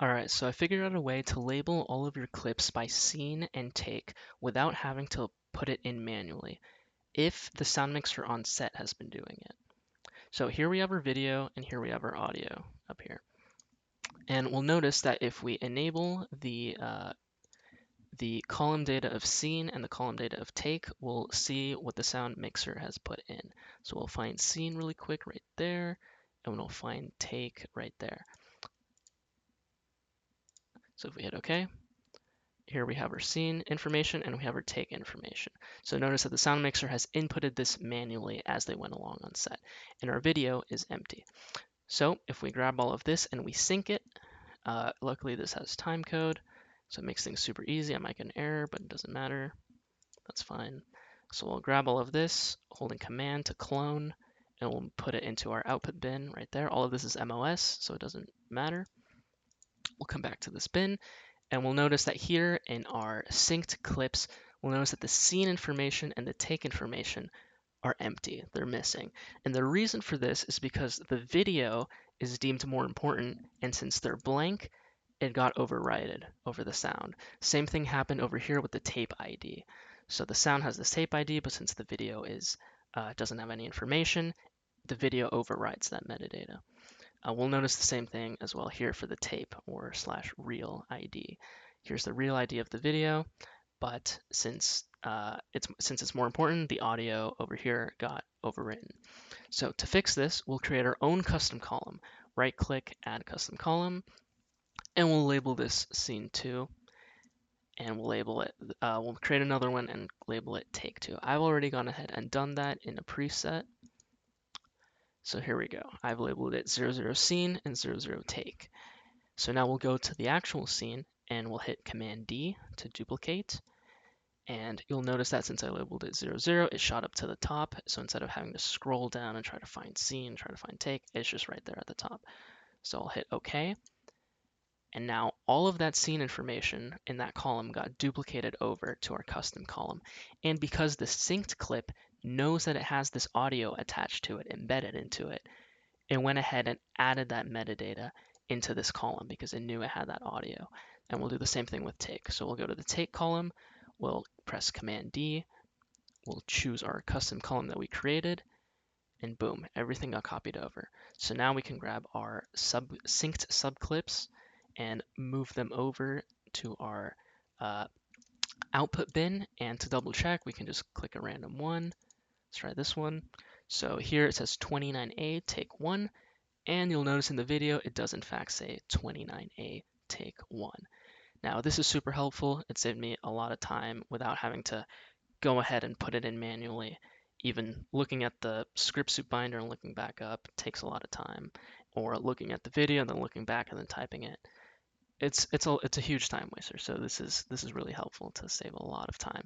Alright, so I figured out a way to label all of your clips by scene and take without having to put it in manually, if the sound mixer on set has been doing it. So here we have our video and here we have our audio up here. And we'll notice that if we enable the column data of scene and the column data of take, we'll see what the sound mixer has put in. So we'll find scene really quick right there, and we'll find take right there. So if we hit OK, here we have our scene information and we have our take information. So notice that the sound mixer has inputted this manually as they went along on set, and our video is empty. So if we grab all of this and we sync it, luckily this has time code, so it makes things super easy. I might get an error, but it doesn't matter. That's fine. So we'll grab all of this, holding Command to clone, and we'll put it into our output bin right there. All of this is MOS, so it doesn't matter. We'll come back to this bin, and we'll notice that here in our synced clips, we'll notice that the scene information and the take information are empty. They're missing. And the reason for this is because the video is deemed more important, and since they're blank, it got overridden over the sound. Same thing happened over here with the tape ID. So the sound has this tape ID, but since the video doesn't have any information, the video overrides that metadata. We'll notice the same thing as well here for the tape or /real ID. Here's the real ID of the video, but since it's more important, the audio over here got overwritten. So to fix this, we'll create our own custom column. Right-click, add custom column, and we'll label this scene 2, and we'll label it. We'll create another one and label it take 2. I've already gone ahead and done that in a preset. So here we go. I've labeled it 00 scene and 00 take. So now we'll go to the actual scene and we'll hit Command D to duplicate. And you'll notice that since I labeled it 00, it shot up to the top. So instead of having to scroll down and try to find scene, try to find take, it's just right there at the top. So I'll hit OK. And now all of that scene information in that column got duplicated over to our custom column. And because the synced clip knows that it has this audio attached to it, embedded into it, it went ahead and added that metadata into this column because it knew it had that audio. And we'll do the same thing with take. So we'll go to the take column, we'll press Command D, we'll choose our custom column that we created, and boom, everything got copied over. So now we can grab our synced subclips and move them over to our output bin. And to double check, we can just click a random one. Let's try this one. So here it says 29A, take 1. And you'll notice in the video, it does in fact say 29A, take 1. Now, this is super helpful. It saved me a lot of time without having to go ahead and put it in manually. Even looking at the script soup binder and looking back up takes a lot of time. Or looking at the video and then looking back and then typing it. It's a huge time waster. So this is really helpful to save a lot of time.